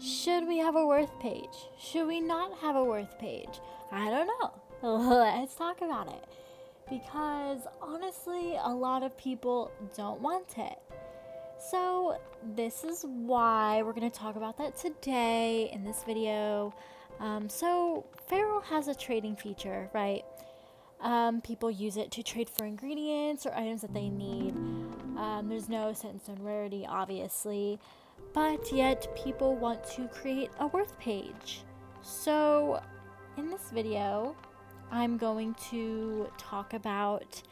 Should we have a worth page? Should we not have a worth page? I don't know. Let's talk about it. Because honestly, a lot of people don't want it. So this is why we're going to talk about that today in this video. So Fer.al has a trading feature, right? People use it to trade for ingredients or items that they need. There's no sense in rarity, obviously, but yet people want to create a worth page. So in this video, I'm going to talk about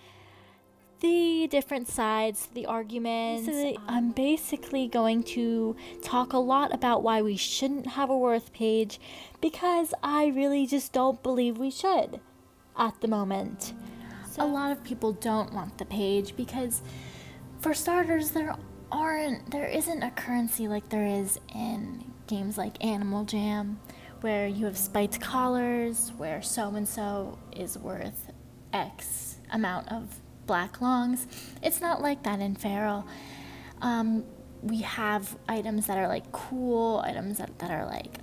the different sides, the arguments. I'm basically going to talk a lot about why we shouldn't have a worth page, because I really just don't believe we should at the moment. So a lot of people don't want the page because, for starters, there isn't a currency like there is in games like Animal Jam, where you have spiked collars, where so-and-so is worth X amount of black longs. It's not like that in Fer.al. We have items that are like cool, items that are like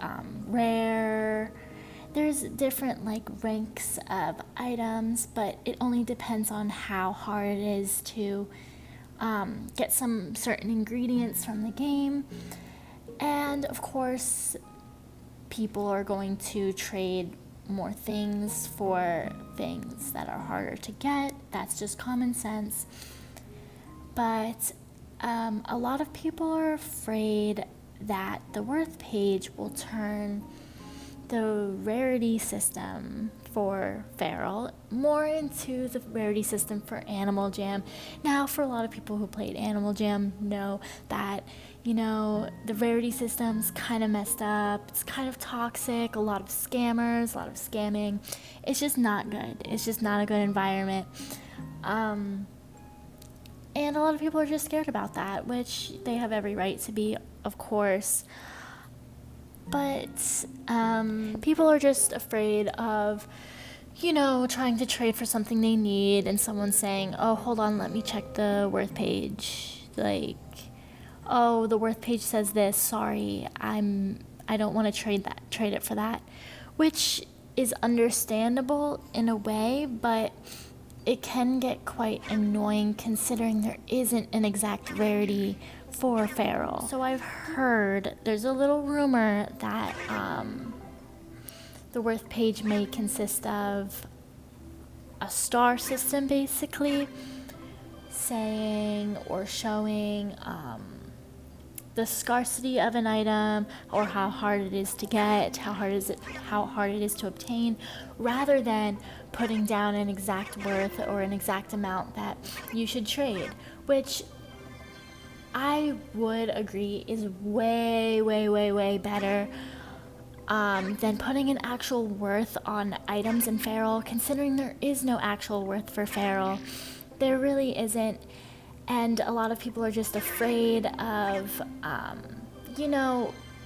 rare. There's different like ranks of items, but it only depends on how hard it is to get some certain ingredients from the game. And of course, people are going to trade more things for things that are harder to get. That's just common sense. But a lot of people are afraid that the worth page will turn the rarity system for Fer.al more into the rarity system for Animal Jam. Now, for a lot of people who played Animal Jam know that, the rarity system's kind of messed up. It's kind of toxic, a lot of scammers, a lot of scamming. It's just not good. It's just not a good environment. And a lot of people are just scared about that, which they have every right to be, of course. But people are just afraid of, trying to trade for something they need and someone saying, oh, hold on, let me check the worth page. Like, oh, the worth page says this, sorry, I don't want to trade it for that. Which is understandable in a way, but it can get quite annoying considering there isn't an exact rarity for Fer.al. So I've heard, there's a little rumor that the worth page may consist of a star system, basically, saying or showing the scarcity of an item, or how hard it is to get, how hard it is to obtain, rather than putting down an exact worth or an exact amount that you should trade, which I would agree is way, way, way, way better than putting an actual worth on items in Fer.al, considering there is no actual worth for Fer.al. There really isn't. And a lot of people are just afraid of,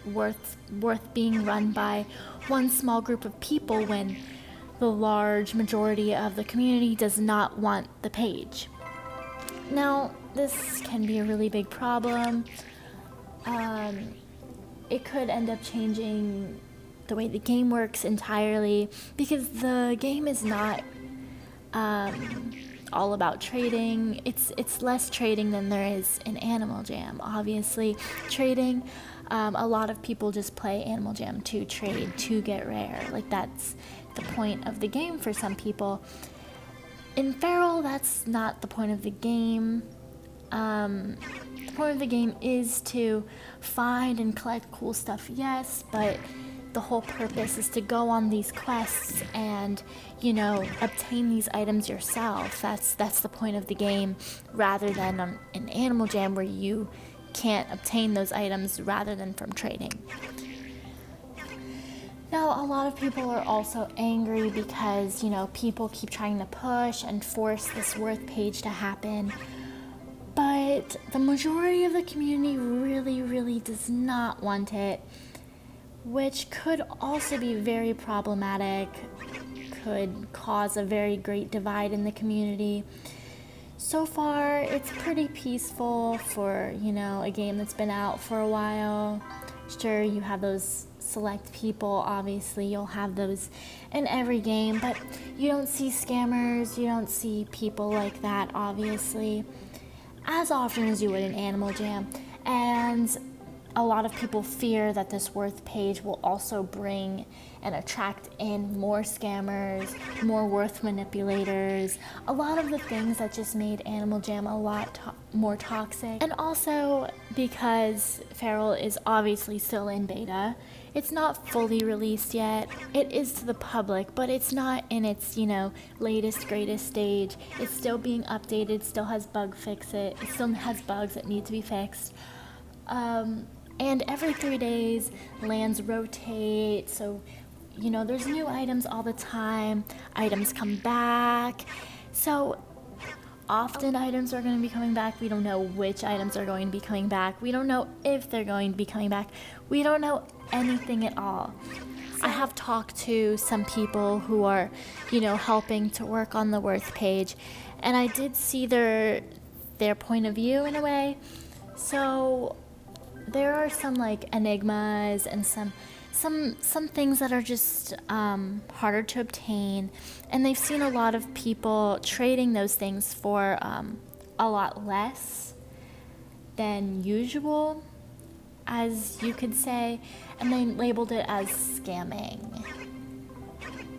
worth being run by one small group of people when the large majority of the community does not want the page. Now, this can be a really big problem. It could end up changing the way the game works entirely, because the game is not all about trading. It's less trading than there is in Animal Jam. Obviously, trading, a lot of people just play Animal Jam to trade, to get rare. Like, that's the point of the game for some people. In Fer.al, that's not the point of the game. The point of the game is to find and collect cool stuff, yes, but the whole purpose is to go on these quests and, obtain these items yourself. That's the point of the game, rather than in Animal Jam where you can't obtain those items rather than from trading. Now, a lot of people are also angry because, people keep trying to push and force this worth page to happen. But the majority of the community really, really does not want it, which could also be very problematic, could cause a very great divide in the community. So far, it's pretty peaceful for, a game that's been out for a while. Sure, you have those select people, obviously, you'll have those in every game, but you don't see scammers, you don't see people like that, obviously, as often as you would in Animal Jam. And a lot of people fear that this worth page will also bring and attract in more scammers, more worth manipulators, a lot of the things that just made Animal Jam a lot more toxic. And also because Fer.al is obviously still in beta, it's not fully released yet. It is to the public, but it's not in its, latest, greatest stage. It's still being updated, still has bug fixes, it still has bugs that need to be fixed. And every 3 days, lands rotate, so, there's new items all the time. Items come back. So, often items are going to be coming back. We don't know which items are going to be coming back. We don't know if they're going to be coming back. We don't know anything at all. I have talked to some people who are, helping to work on the worth page, and I did see their point of view in a way. So there are some enigmas and some things that are just harder to obtain, and they've seen a lot of people trading those things for a lot less than usual, as you could say, and they labeled it as scamming.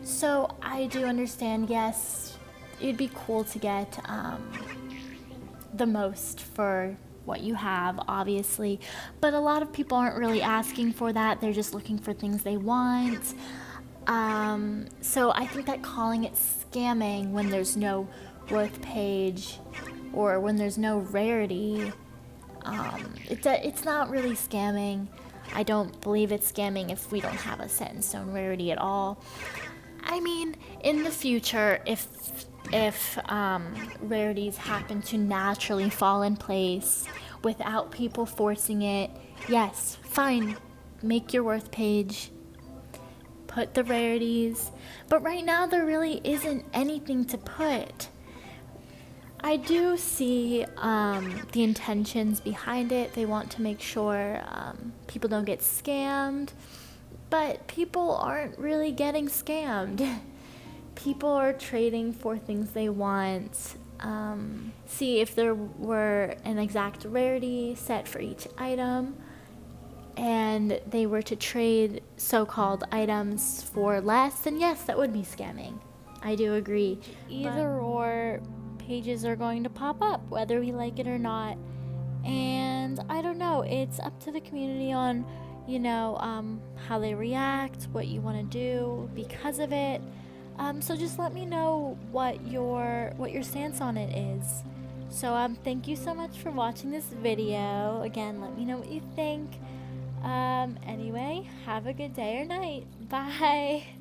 So I do understand, yes, it'd be cool to get the most for what you have, obviously, but a lot of people aren't really asking for that. They're just looking for things they want. So I think that calling it scamming when there's no worth page or when there's no rarity, it's not really scamming. I don't believe it's scamming if we don't have a set in stone rarity at all. I mean, in the future, if rarities happen to naturally fall in place without people forcing it, yes, fine, make your worth page, put the rarities, but right now there really isn't anything to put. I do see the intentions behind it. They want to make sure people don't get scammed, but people aren't really getting scammed. People are trading for things they want. See, if there were an exact rarity set for each item and they were to trade so-called items for less, then yes, that would be scamming. I do agree. Either or, pages are going to pop up, whether we like it or not. And I don't know, it's up to the community on, how they react, what you want to do because of it. So just let me know what your stance on it is. So thank you so much for watching this video. Again, let me know what you think. Anyway, have a good day or night. Bye.